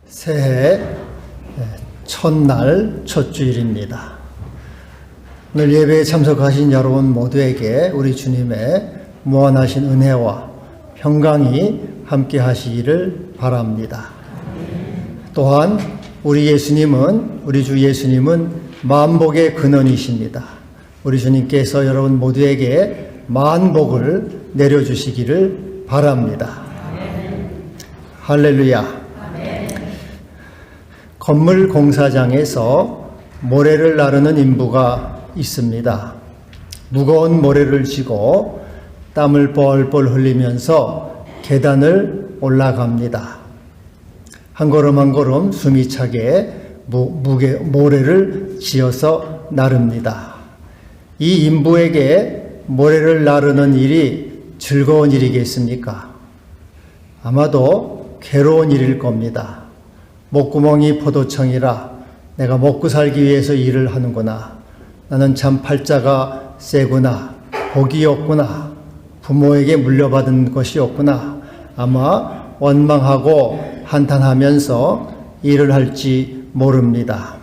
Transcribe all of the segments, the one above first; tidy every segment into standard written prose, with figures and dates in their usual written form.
새해 첫날 첫 주일입니다. 오늘 예배에 참석하신 여러분 모두에게 우리 주님의 무한하신 은혜와 평강이 함께 하시기를 바랍니다. 또한 우리 주 예수님은 만복의 근원이십니다. 우리 주님께서 여러분 모두에게 만복을 내려주시기를 바랍니다. 할렐루야. 건물 공사장에서 모래를 나르는 인부가 있습니다. 무거운 모래를 쥐고 땀을 뻘뻘 흘리면서 계단을 올라갑니다. 한 걸음 한 걸음 숨이 차게 모래를 쥐어서 나릅니다. 이 인부에게 모래를 나르는 일이 즐거운 일이겠습니까? 아마도 괴로운 일일 겁니다. 목구멍이 포도청이라 내가 먹고 살기 위해서 일을 하는구나. 나는 참 팔자가 세구나. 복이 없구나. 부모에게 물려받은 것이 없구나. 아마 원망하고 한탄하면서 일을 할지 모릅니다.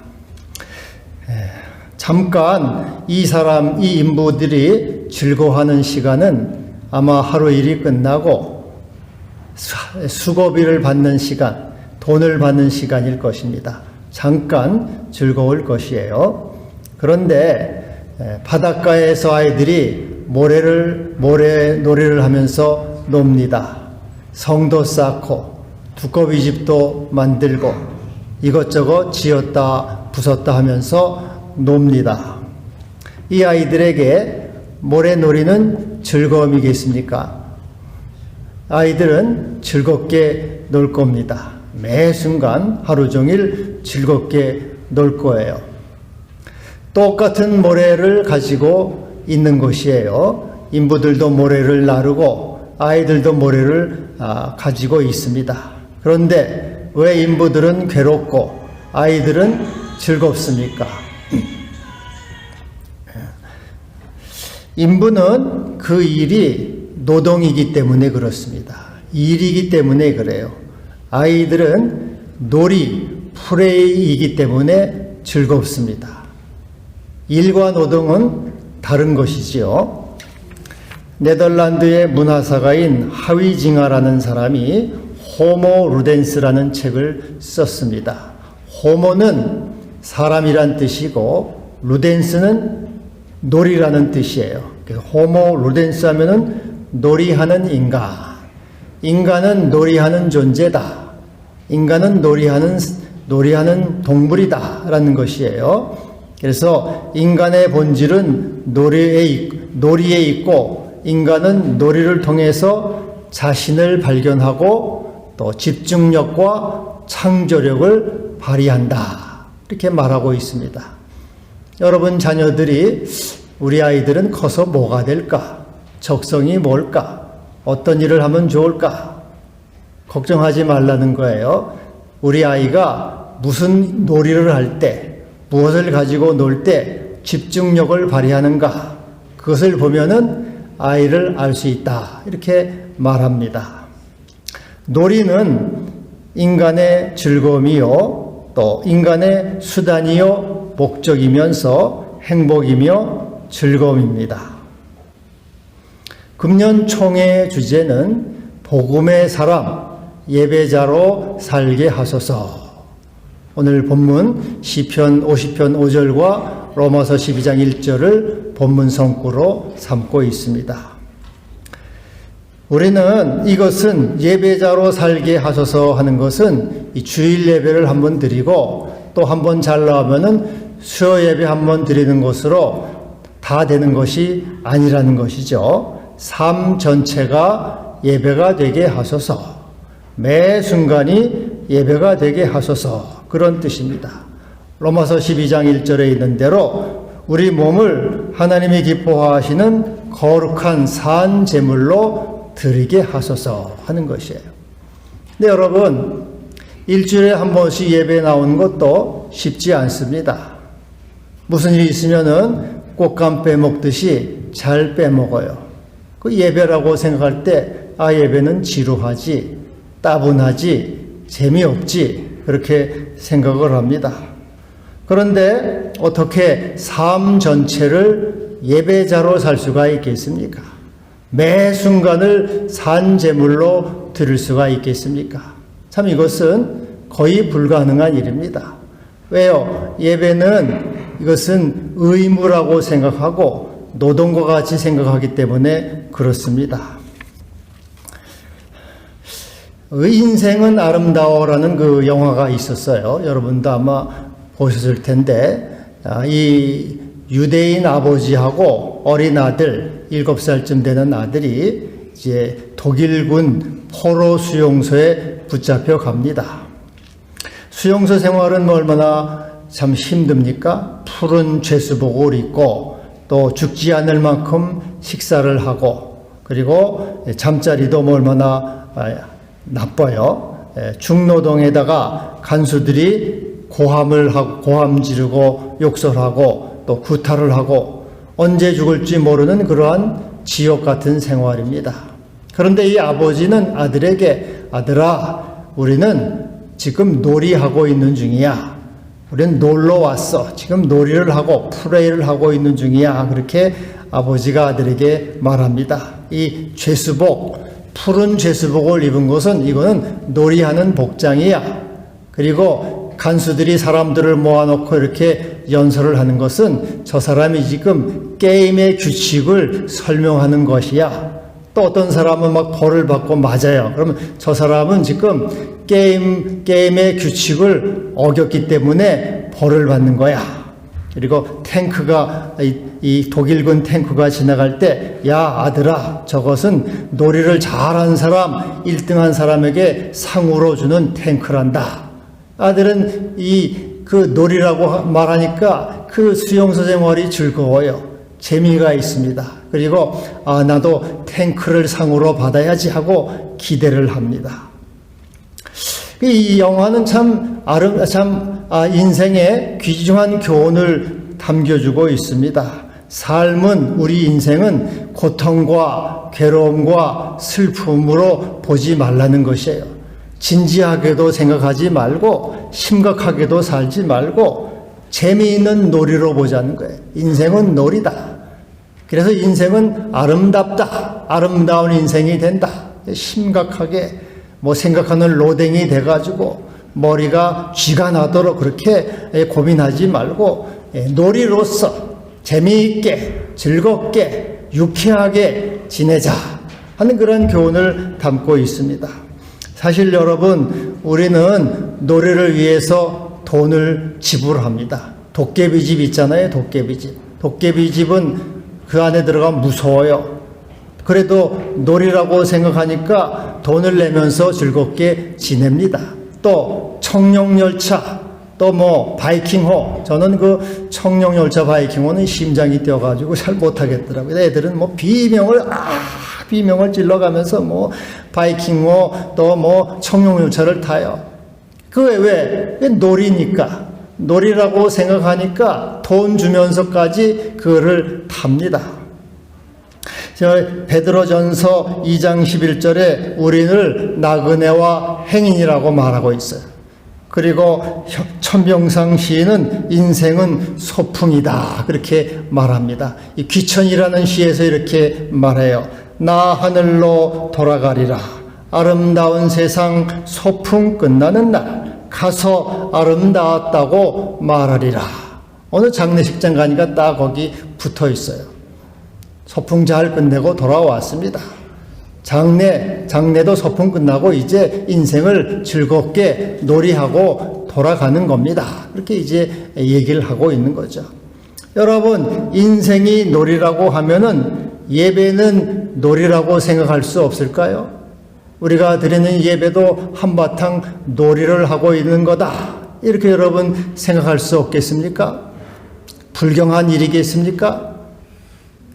잠깐 이 인부들이 즐거워하는 시간은 아마 하루 일이 끝나고 수고비를 받는 시간, 돈을 받는 시간일 것입니다. 잠깐 즐거울 것이에요. 그런데 바닷가에서 아이들이 모래놀이를 하면서 놉니다. 성도 쌓고 두꺼비집도 만들고 이것저것 지었다 부쉈다 하면서 놉니다. 이 아이들에게 모래놀이는 즐거움이겠습니까? 아이들은 즐겁게 놀 겁니다. 매 순간 하루 종일 즐겁게 놀 거예요. 똑같은 모래를 가지고 있는 것이에요. 인부들도 모래를 나르고 아이들도 모래를 가지고 있습니다. 그런데 왜 인부들은 괴롭고 아이들은 즐겁습니까? 인부는 그 일이 노동이기 때문에 그렇습니다. 일이기 때문에 그래요. 아이들은 놀이, 플레이이기 때문에 즐겁습니다. 일과 노동은 다른 것이지요. 네덜란드의 문화사가인 하위징하라는 사람이 호모 루덴스라는 책을 썼습니다. 호모는 사람이란 뜻이고 루덴스는 놀이라는 뜻이에요. 그래서 호모 루덴스 하면은 놀이하는 인간. 인간은 놀이하는 존재다. 인간은 놀이하는 동물이다. 라는 것이에요. 그래서 인간의 본질은 놀이에 있고 인간은 놀이를 통해서 자신을 발견하고 또 집중력과 창조력을 발휘한다. 이렇게 말하고 있습니다. 여러분 자녀들이 우리 아이들은 커서 뭐가 될까? 적성이 뭘까? 어떤 일을 하면 좋을까? 걱정하지 말라는 거예요. 우리 아이가 무슨 놀이를 할 때, 무엇을 가지고 놀 때 집중력을 발휘하는가? 그것을 보면은 아이를 알 수 있다. 이렇게 말합니다. 놀이는 인간의 즐거움이요, 또 인간의 수단이요, 목적이면서 행복이며 즐거움입니다. 금년 총회 주제는 복음의 사람, 예배자로 살게 하소서. 오늘 본문 시편 50편 5절과 로마서 12장 1절을 본문 성구로 삼고 있습니다. 우리는 이것은 예배자로 살게 하소서 하는 것은 이 주일 예배를 한번 드리고 또 한번 잘 나오면은 수요 예배 한번 드리는 것으로 다 되는 것이 아니라는 것이죠. 삶 전체가 예배가 되게 하소서. 매 순간이 예배가 되게 하소서. 그런 뜻입니다. 로마서 12장 1절에 있는 대로 우리 몸을 하나님이 기뻐하시는 거룩한 산 제물로 드리게 하소서 하는 것이에요. 근데 여러분, 일주일에 한 번씩 예배 나오는 것도 쉽지 않습니다. 무슨 일이 있으면은 꽃감 빼먹듯이 잘 빼먹어요. 그 예배라고 생각할 때 예배는 지루하지, 따분하지, 재미없지 그렇게 생각을 합니다. 그런데 어떻게 삶 전체를 예배자로 살 수가 있겠습니까? 매 순간을 산제물로 드릴 수가 있겠습니까? 참 이것은 거의 불가능한 일입니다. 왜요? 예배는 이것은 의무라고 생각하고 노동과 같이 생각하기 때문에 그렇습니다. 인생은 아름다워라는 그 영화가 있었어요. 여러분도 아마 보셨을 텐데, 이 유대인 아버지하고 어린 아들, 7살쯤 되는 아들이 이제 독일군 포로 수용소에 붙잡혀 갑니다. 수용소 생활은 얼마나 참 힘듭니까? 푸른 죄수복을 입고 또 죽지 않을 만큼 식사를 하고, 그리고 잠자리도 얼마나 나빠요. 중노동에다가 간수들이 고함을 하고, 고함 지르고 욕설하고 또 구타를 하고 언제 죽을지 모르는 그러한 지옥 같은 생활입니다. 그런데 이 아버지는 아들에게, 아들아, 우리는 지금 놀이하고 있는 중이야. 우리는 놀러 왔어. 지금 놀이를 하고 프레이를 하고 있는 중이야. 그렇게 아버지가 아들에게 말합니다. 이 죄수복, 푸른 죄수복을 입은 것은 이거는 놀이하는 복장이야. 그리고 간수들이 사람들을 모아놓고 이렇게 연설을 하는 것은 저 사람이 지금 게임의 규칙을 설명하는 것이야. 또 어떤 사람은 막 벌을 받고 맞아요. 그러면 저 사람은 지금 게임의 규칙을 어겼기 때문에 벌을 받는 거야. 그리고 탱크가, 이 독일군 탱크가 지나갈 때, 야, 아들아, 저것은 놀이를 잘한 사람, 1등한 사람에게 상으로 주는 탱크란다. 아들은 그 놀이라고 말하니까 그 수용소 생활이 즐거워요. 재미가 있습니다. 그리고 나도 탱크를 상으로 받아야지 하고 기대를 합니다. 이 영화는 참 인생의 귀중한 교훈을 담겨주고 있습니다. 삶은, 우리 인생은 고통과 괴로움과 슬픔으로 보지 말라는 것이에요. 진지하게도 생각하지 말고 심각하게도 살지 말고 재미있는 놀이로 보자는 거예요. 인생은 놀이다. 그래서 인생은 아름답다. 아름다운 인생이 된다. 심각하게 생각하는 로댕이 돼가지고 머리가 쥐가 나도록 그렇게 고민하지 말고 놀이로서 재미있게 즐겁게 유쾌하게 지내자 하는 그런 교훈을 담고 있습니다. 사실 여러분, 우리는 놀이를 위해서 돈을 지불합니다. 도깨비집 있잖아요. 도깨비집. 도깨비집은 그 안에 들어가면 무서워요. 그래도 놀이라고 생각하니까 돈을 내면서 즐겁게 지냅니다. 또 청룡열차, 또 바이킹호. 저는 그 청룡열차 바이킹호는 심장이 뛰어가지고 잘 못하겠더라고요. 애들은 비명을 찔러가면서 바이킹호 또 청룡열차를 타요. 왜 놀이니까. 놀이라고 생각하니까 돈 주면서까지 그거를 탑니다. 베드로전서 2장 11절에 우리를 나그네와 행인이라고 말하고 있어요. 그리고 천병상 시인은 인생은 소풍이다 그렇게 말합니다. 이 귀천이라는 시에서 이렇게 말해요. 나 하늘로 돌아가리라. 아름다운 세상 소풍 끝나는 날 가서 아름다웠다고 말하리라. 어느 장례식장 가니까 딱 거기 붙어 있어요. 소풍 잘 끝내고 돌아왔습니다. 장례도 소풍 끝나고 이제 인생을 즐겁게 놀이하고 돌아가는 겁니다. 그렇게 이제 얘기를 하고 있는 거죠. 여러분, 인생이 놀이라고 하면은 예배는 놀이라고 생각할 수 없을까요? 우리가 드리는 예배도 한바탕 놀이를 하고 있는 거다. 이렇게 여러분 생각할 수 없겠습니까? 불경한 일이겠습니까?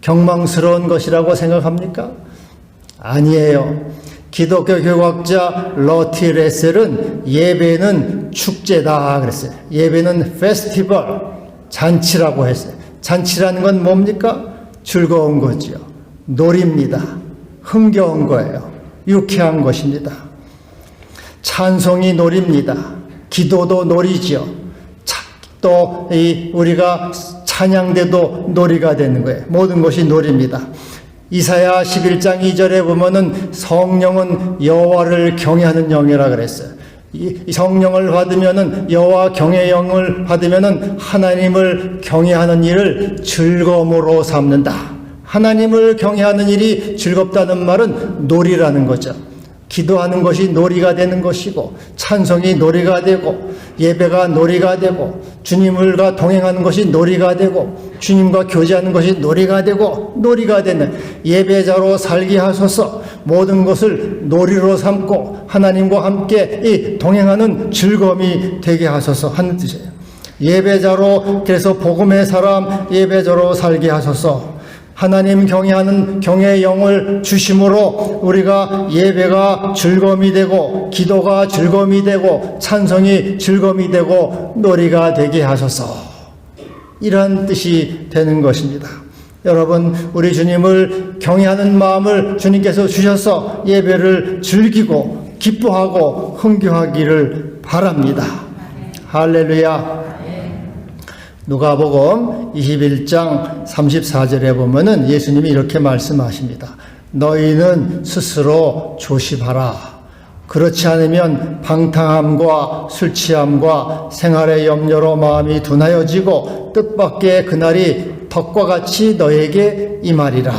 경망스러운 것이라고 생각합니까? 아니에요. 기독교 교학자 러티 레셀은 예배는 축제다 그랬어요. 예배는 페스티벌, 잔치라고 했어요. 잔치라는 건 뭡니까? 즐거운 거지요. 놀입니다. 흥겨운 거예요. 유쾌한 것입니다. 찬송이 놀입니다. 기도도 놀이지요. 또 우리가 찬양대도 놀이가 되는 거예요. 모든 것이 놀이입니다. 이사야 11장 2절에 보면은 성령은 여호와를 경외하는 영이라 그랬어요. 이 성령을 받으면은, 여호와 경외의 영을 받으면은 하나님을 경외하는 일을 즐거움으로 삼는다. 하나님을 경외하는 일이 즐겁다는 말은 놀이라는 거죠. 기도하는 것이 놀이가 되는 것이고, 찬송이 놀이가 되고, 예배가 놀이가 되고, 주님과 동행하는 것이 놀이가 되고, 주님과 교제하는 것이 놀이가 되고, 놀이가 되는 예배자로 살게 하소서. 모든 것을 놀이로 삼고 하나님과 함께 동행하는 즐거움이 되게 하소서 하는 뜻이에요. 예배자로, 그래서 복음의 사람, 예배자로 살게 하소서. 하나님 경외하는 경외의 영을 주심으로 우리가 예배가 즐거움이 되고, 기도가 즐거움이 되고, 찬송이 즐거움이 되고, 놀이가 되게 하소서. 이런 뜻이 되는 것입니다. 여러분, 우리 주님을 경외하는 마음을 주님께서 주셔서 예배를 즐기고 기뻐하고 흥겨하기를 바랍니다. 할렐루야. 누가복음 21장 34절에 보면은 예수님이 이렇게 말씀하십니다. 너희는 스스로 조심하라. 그렇지 않으면 방탕함과 술 취함과 생활의 염려로 마음이 둔하여지고 뜻밖의 그날이 덕과 같이 너에게 임하리라.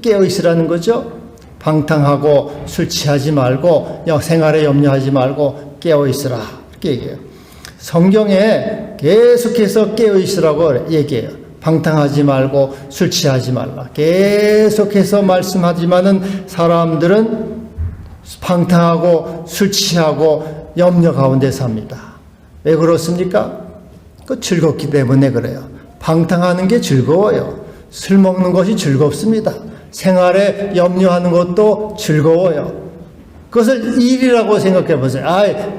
깨어 있으라는 거죠. 방탕하고 술 취하지 말고 생활에 염려하지 말고 깨어 있으라. 이렇게 얘기해요. 성경에 계속해서 깨어 있으라고 얘기해요. 방탕하지 말고 술 취하지 말라. 계속해서 말씀하지만은 사람들은 방탕하고 술 취하고 염려 가운데 삽니다. 왜 그렇습니까? 그 즐겁기 때문에 그래요. 방탕하는 게 즐거워요. 술 먹는 것이 즐겁습니다. 생활에 염려하는 것도 즐거워요. 그것을 일이라고 생각해 보세요.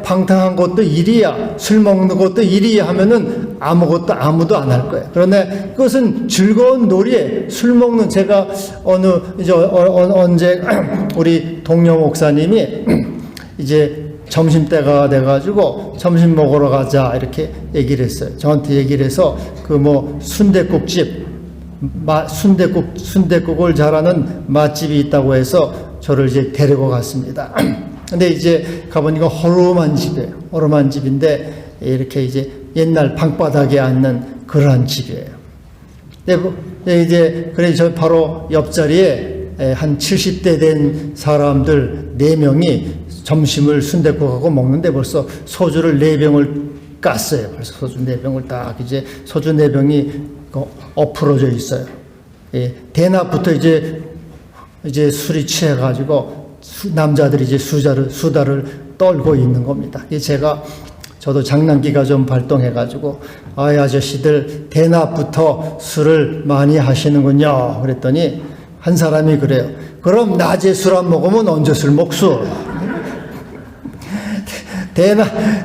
방탕한 것도 일이야, 술 먹는 것도 일이야 하면은 아무도 안 할 거예요. 그런데 그것은 즐거운 놀이에, 술 먹는, 제가 언제 우리 동료 목사님이 이제 점심때가 돼가지고 점심 먹으러 가자 이렇게 얘기를 했어요. 저한테 얘기를 해서 순댓국집, 순댓국을 잘하는 맛집이 있다고 해서 저를 이제 데리고 갔습니다. 근데 이제 가보니까 허름한 집이에요. 허름한 집인데 이렇게 이제 옛날 방바닥에 앉는 그러한 집이에요. 근데 이제 그래 저 바로 옆자리에 한 70대 된 사람들 4명이 점심을 순댓국하고 먹는데 벌써 소주를 4병을 깠어요. 벌써 소주 4병을 딱 이제 소주 4병이 엎으러져 있어요. 대낮부터 이제 술이 취해가지고 남자들이 이제 수다를 떨고 있는 겁니다. 저도 장난기가 좀 발동해가지고 아저씨들 대낮부터 술을 많이 하시는군요. 그랬더니 한 사람이 그래요. 그럼 낮에 술 안 먹으면 언제 술 먹소?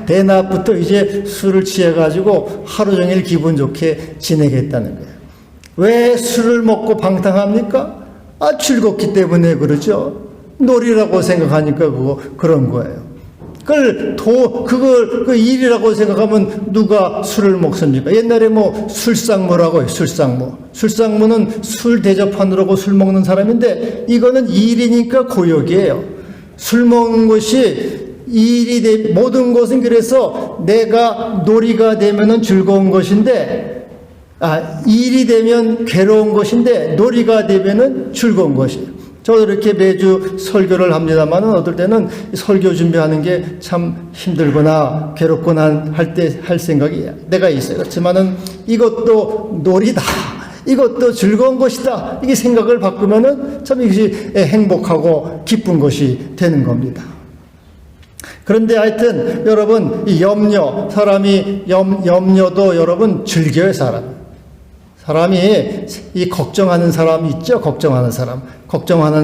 대낮부터 이제 술을 취해가지고 하루 종일 기분 좋게 지내겠다는 거예요. 왜 술을 먹고 방탕합니까? 즐겁기 때문에 그러죠. 놀이라고 생각하니까 그런 거예요. 그걸 일이라고 생각하면 누가 술을 먹습니까? 옛날에 술상무라고 해요. 술상무는 술 대접하느라고 술 먹는 사람인데 이거는 일이니까 고역이에요. 술 먹는 것이 모든 것은 그래서 내가 놀이가 되면은 즐거운 것인데, 일이 되면 괴로운 것인데 놀이가 되면은 즐거운 것이에요. 저도 이렇게 매주 설교를 합니다만 어떨 때는 설교 준비하는 게 참 힘들거나 괴롭거나 할 생각이 내가 있어요. 그렇지만은 이것도 놀이다, 이것도 즐거운 것이다, 이게 생각을 바꾸면은 참 이것이 행복하고 기쁜 것이 되는 겁니다. 그런데 하여튼 여러분, 이 염려도 여러분 즐겨요. 사람이 이 걱정하는 사람 있죠. 걱정하는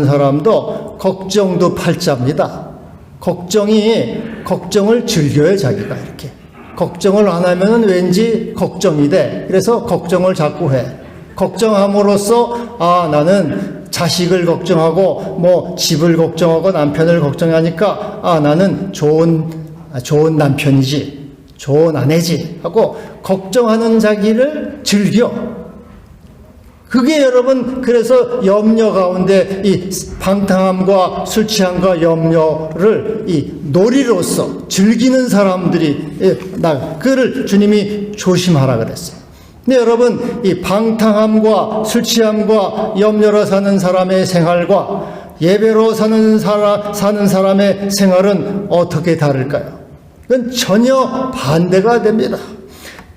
사람도 걱정도 팔자입니다. 걱정을 즐겨요. 자기가 이렇게 걱정을 안 하면은 왠지 걱정이 돼. 그래서 걱정을 자꾸 해. 걱정함으로써 나는 자식을 걱정하고 집을 걱정하고 남편을 걱정하니까 나는 좋은 좋은 남편이지, 좋은 아내지 하고 걱정하는 자기를 즐겨. 그게 여러분, 그래서 염려 가운데 이 방탕함과 술 취함과 염려를 이 놀이로서 즐기는 사람들이 그를 주님이 조심하라 그랬어요. 근데 여러분, 이 방탕함과 술 취함과 염려로 사는 사람의 생활과 예배로 사는 사람의 생활은 어떻게 다를까요? 그건 전혀 반대가 됩니다.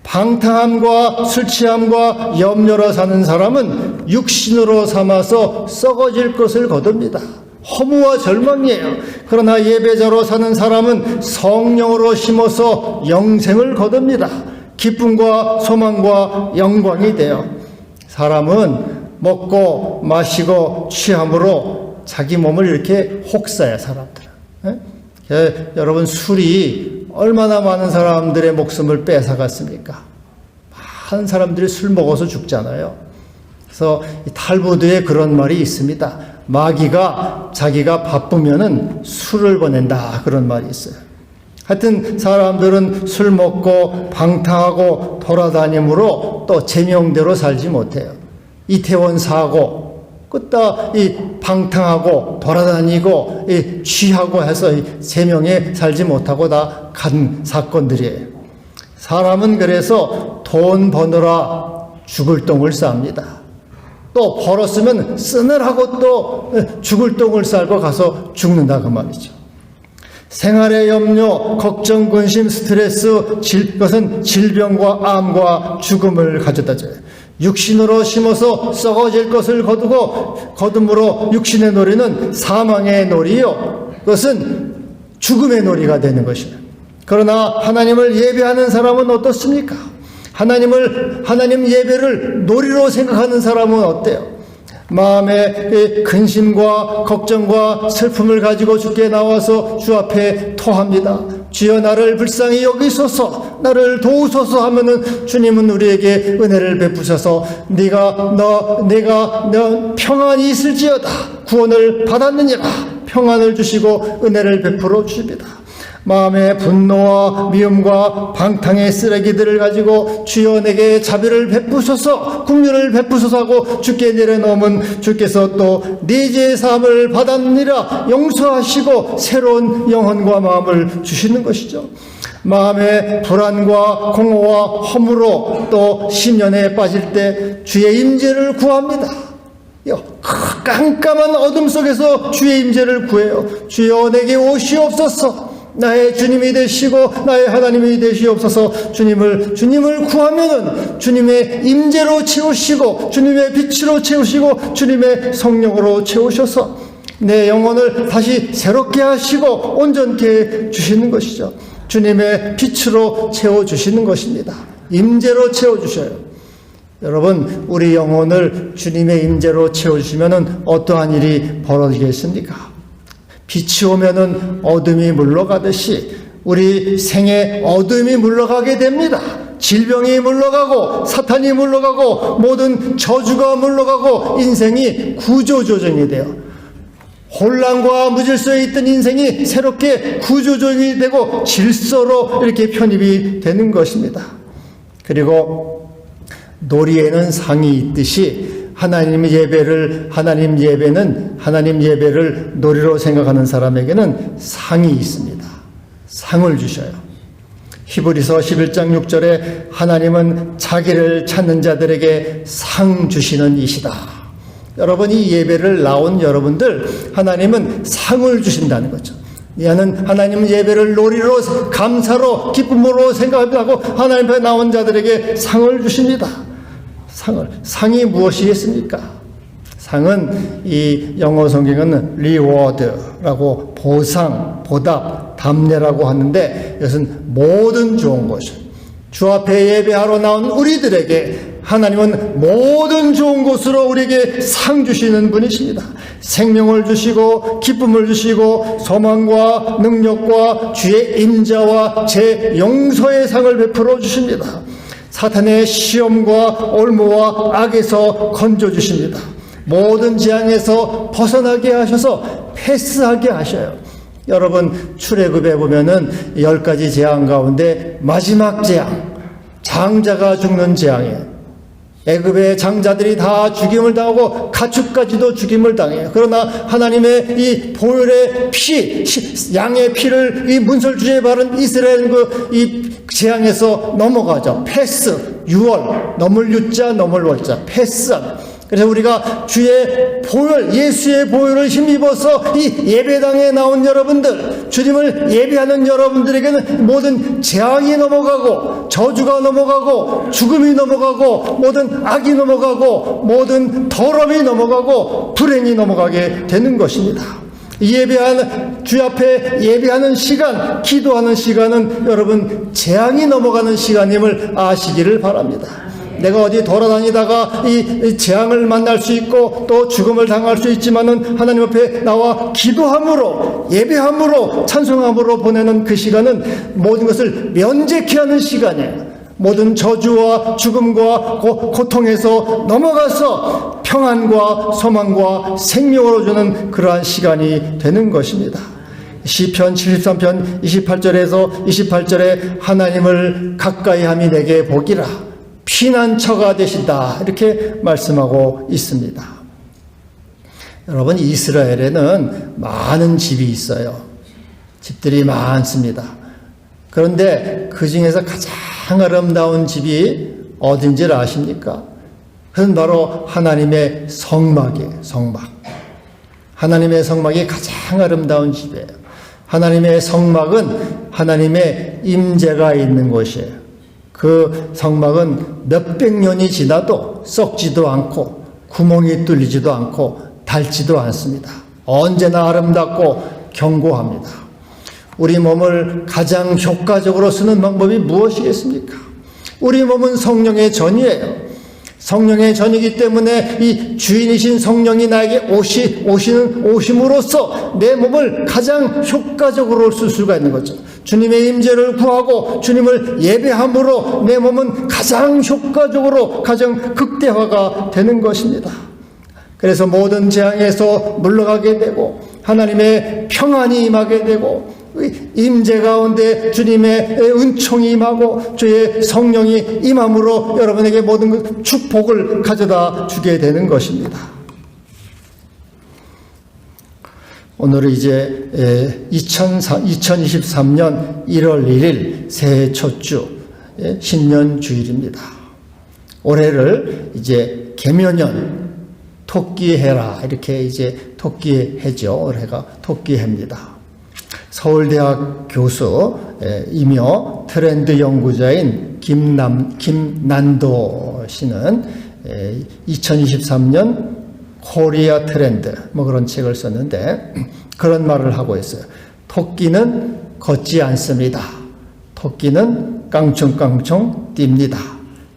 방탕함과 술 취함과 염려로 사는 사람은 육신으로 삼아서 썩어질 것을 거둡니다. 허무와 절망이에요. 그러나 예배자로 사는 사람은 성령으로 심어서 영생을 거둡니다. 기쁨과 소망과 영광이 돼요. 사람은 먹고 마시고 취함으로 자기 몸을 이렇게 혹사해요, 사람들은. 여러분, 술이 얼마나 많은 사람들의 목숨을 뺏어갔습니까? 많은 사람들이 술 먹어서 죽잖아요. 그래서 탈무드에 그런 말이 있습니다. 마귀가 자기가 바쁘면은 술을 보낸다, 그런 말이 있어요. 하여튼 사람들은 술 먹고 방탕하고 돌아다니므로 또 제명대로 살지 못해요. 이태원 사고, 그다 이 방탕하고 돌아다니고 이 취하고 해서 제명에 살지 못하고 다 간 사건들이에요. 사람은 그래서 돈 버느라 죽을 똥을 쌉니다. 또 벌었으면 쓰느라고 또 죽을 똥을 쌀고 가서 죽는다, 그 말이죠. 생활의 염려, 걱정, 근심, 스트레스, 그것은 질병과 암과 죽음을 가져다 줘요. 육신으로 심어서 썩어질 것을 거둠으로 육신의 놀이는 사망의 놀이요, 그것은 죽음의 놀이가 되는 것이에요. 그러나 하나님을 예배하는 사람은 어떻습니까? 하나님 예배를 놀이로 생각하는 사람은 어때요? 마음에 근심과 걱정과 슬픔을 가지고 주께 나와서 주 앞에 토합니다. 주여, 나를 불쌍히 여기소서, 나를 도우소서 하면은 주님은 우리에게 은혜를 베푸셔서 내가 평안이 있을지어다, 구원을 받았느니라 평안을 주시고 은혜를 베풀어 주십니다. 마음의 분노와 미움과 방탕의 쓰레기들을 가지고 주여 내게 자비를 베푸소서, 긍휼을 베푸소서 하고 주께 내려놓으면 주께서 또 네 죄의 사함을 받았느니라 용서하시고 새로운 영혼과 마음을 주시는 것이죠. 마음의 불안과 공허와 허무로 또 심연에 빠질 때 주의 임재를 구합니다. 깜깜한 어둠 속에서 주의 임재를 구해요. 주여 내게 오시옵소서, 나의 주님이 되시고 나의 하나님이 되시옵소서. 주님을 구하면은 주님의 임재로 채우시고 주님의 빛으로 채우시고 주님의 성령으로 채우셔서 내 영혼을 다시 새롭게 하시고 온전케 해 주시는 것이죠. 주님의 빛으로 채워주시는 것입니다. 임재로 채워주셔요. 여러분, 우리 영혼을 주님의 임재로 채워주시면은 어떠한 일이 벌어지겠습니까? 빛이 오면은 어둠이 물러가듯이 우리 생에 어둠이 물러가게 됩니다. 질병이 물러가고 사탄이 물러가고 모든 저주가 물러가고 인생이 구조조정이 돼요. 혼란과 무질서에 있던 인생이 새롭게 구조조정이 되고 질서로 이렇게 편입이 되는 것입니다. 그리고 놀이에는 상이 있듯이 하나님 예배를 놀이로 생각하는 사람에게는 상이 있습니다. 상을 주셔요. 히브리서 11장 6절에 하나님은 자기를 찾는 자들에게 상 주시는 이시다. 여러분, 이 예배를 나온 여러분들, 하나님은 상을 주신다는 거죠. 이는 하나님 예배를 놀이로, 감사로, 기쁨으로 생각하고 하나님 앞에 나온 자들에게 상을 주십니다. 상이 무엇이겠습니까? 상은 이 영어 성경은 reward라고 보상, 보답, 답례라고 하는데 이것은 모든 좋은 것을 주 앞에 예배하러 나온 우리들에게 하나님은 모든 좋은 것으로 우리에게 상 주시는 분이십니다. 생명을 주시고 기쁨을 주시고 소망과 능력과 주의 임재와 제 용서의 상을 베풀어 주십니다. 사탄의 시험과 올무와 악에서 건져주십니다. 모든 재앙에서 벗어나게 하셔서 패스하게 하셔요. 여러분 출애굽에 보면은 10가지 재앙 가운데 마지막 재앙, 장자가 죽는 재앙이에요. 애굽의 장자들이 다 죽임을 당하고 가축까지도 죽임을 당해요. 그러나 하나님의 이 보혈의 피, 양의 피를 이 문설주에 바른 이스라엘 이 재앙에서 넘어가죠. 패스, 유월, 넘을 유자, 넘을 월자, 패스. 그래서 우리가 주의 보혈, 예수의 보혈을 힘입어서 이 예배당에 나온 여러분들, 주님을 예배하는 여러분들에게는 모든 재앙이 넘어가고, 저주가 넘어가고, 죽음이 넘어가고, 모든 악이 넘어가고, 모든 더러움이 넘어가고, 불행이 넘어가게 되는 것입니다. 예배하는, 주 앞에 예배하는 시간, 기도하는 시간은 여러분 재앙이 넘어가는 시간임을 아시기를 바랍니다. 내가 어디 돌아다니다가 이 재앙을 만날 수 있고 또 죽음을 당할 수 있지만은 하나님 앞에 나와 기도함으로, 예배함으로, 찬송함으로 보내는 그 시간은 모든 것을 면제케 하는 시간이에요. 모든 저주와 죽음과 고통에서 넘어가서 평안과 소망과 생명을 얻는 그러한 시간이 되는 것입니다. 시편 73편 28절에서 28절에 하나님을 가까이함이 내게 복이라, 피난처가 되신다, 이렇게 말씀하고 있습니다. 여러분, 이스라엘에는 많은 집이 있어요. 집들이 많습니다. 그런데 그 중에서 가장 아름다운 집이 어딘지를 아십니까? 그건 바로 하나님의 성막이에요. 성막. 하나님의 성막이 가장 아름다운 집이에요. 하나님의 성막은 하나님의 임재가 있는 곳이에요. 그 성막은 몇백 년이 지나도 썩지도 않고 구멍이 뚫리지도 않고 닳지도 않습니다. 언제나 아름답고 견고합니다. 우리 몸을 가장 효과적으로 쓰는 방법이 무엇이겠습니까? 우리 몸은 성령의 전이에요. 성령의 전이기 때문에 이 주인이신 성령이 나에게 오심으로써 내 몸을 가장 효과적으로 쓸 수가 있는 거죠. 주님의 임재를 구하고 주님을 예배함으로 내 몸은 가장 효과적으로, 가장 극대화가 되는 것입니다. 그래서 모든 재앙에서 물러가게 되고 하나님의 평안이 임하게 되고 임재 가운데 주님의 은총이 임하고 주의 성령이 임함으로 여러분에게 모든 축복을 가져다 주게 되는 것입니다. 오늘은 이제 2023년 1월 1일 새해 첫 주, 신년 주일입니다. 올해를 이제 개묘년 토끼해라, 이렇게 이제 토끼해죠. 올해가 토끼해입니다. 서울대학 교수이며 트렌드 연구자인 김난도 씨는 2023년 코리아 트렌드, 뭐 그런 책을 썼는데 그런 말을 하고 있어요. 토끼는 걷지 않습니다. 토끼는 깡총깡총 뜁니다.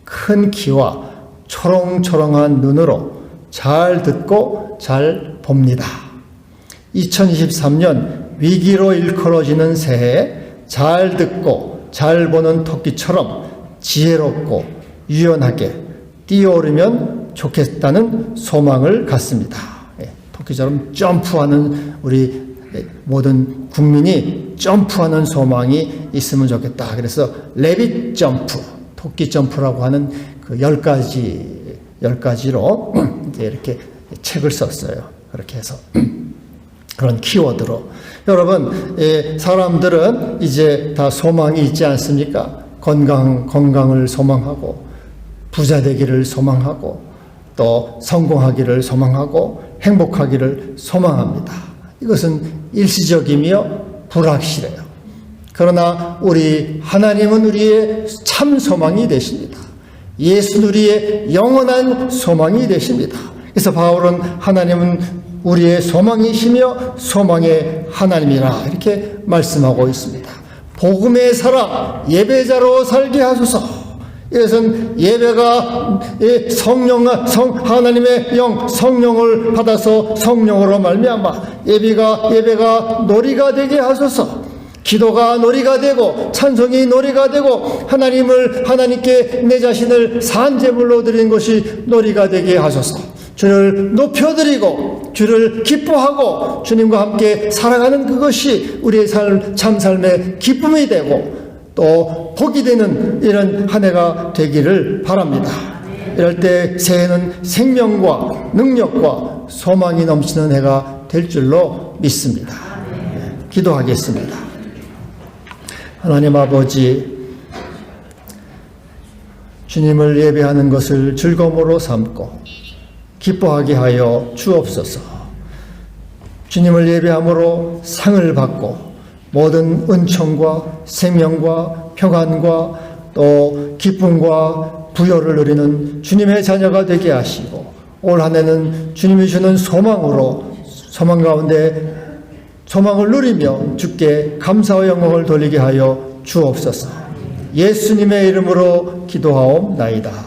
큰 키와 초롱초롱한 눈으로 잘 듣고 잘 봅니다. 2023년 위기로 일컬어지는 새해에 잘 듣고 잘 보는 토끼처럼 지혜롭고 유연하게 뛰어오르면 좋겠다는 소망을 갖습니다. 토끼처럼 점프하는 우리 모든 국민이 점프하는 소망이 있으면 좋겠다. 그래서 레빗 점프, 토끼 점프라고 하는 그 10가지로 이제 이렇게 책을 썼어요. 그렇게 해서 그런 키워드로. 여러분, 사람들은 이제 다 소망이 있지 않습니까? 건강을 소망하고, 부자 되기를 소망하고, 또 성공하기를 소망하고, 행복하기를 소망합니다. 이것은 일시적이며 불확실해요. 그러나 우리 하나님은 우리의 참 소망이 되십니다. 예수는 우리의 영원한 소망이 되십니다. 그래서 바울은 하나님은 우리의 소망이시며 소망의 하나님이라 이렇게 말씀하고 있습니다. 복음의 사람, 예배자로 살게 하소서. 이것은 예배가 하나님의 영, 성령을 받아서 성령으로 말미암아 예배가 놀이가 되게 하소서. 기도가 놀이가 되고 찬송이 놀이가 되고 하나님께 내 자신을 산제물로 드리는 것이 놀이가 되게 하소서. 주를 높여드리고 주를 기뻐하고 주님과 함께 살아가는 그것이 우리의 참 삶의 기쁨이 되고 또 복이 되는 이런 한 해가 되기를 바랍니다. 이럴 때 새해는 생명과 능력과 소망이 넘치는 해가 될 줄로 믿습니다. 기도하겠습니다. 하나님 아버지, 주님을 예배하는 것을 즐거움으로 삼고 기뻐하게 하여 주옵소서. 주님을 예배함으로 상을 받고 모든 은총과 생명과 평안과 또 기쁨과 부요를 누리는 주님의 자녀가 되게 하시고 올 한 해는 주님이 주는 소망으로 소망 가운데 소망을 누리며 주께 감사와 영광을 돌리게 하여 주옵소서. 예수님의 이름으로 기도하옵나이다.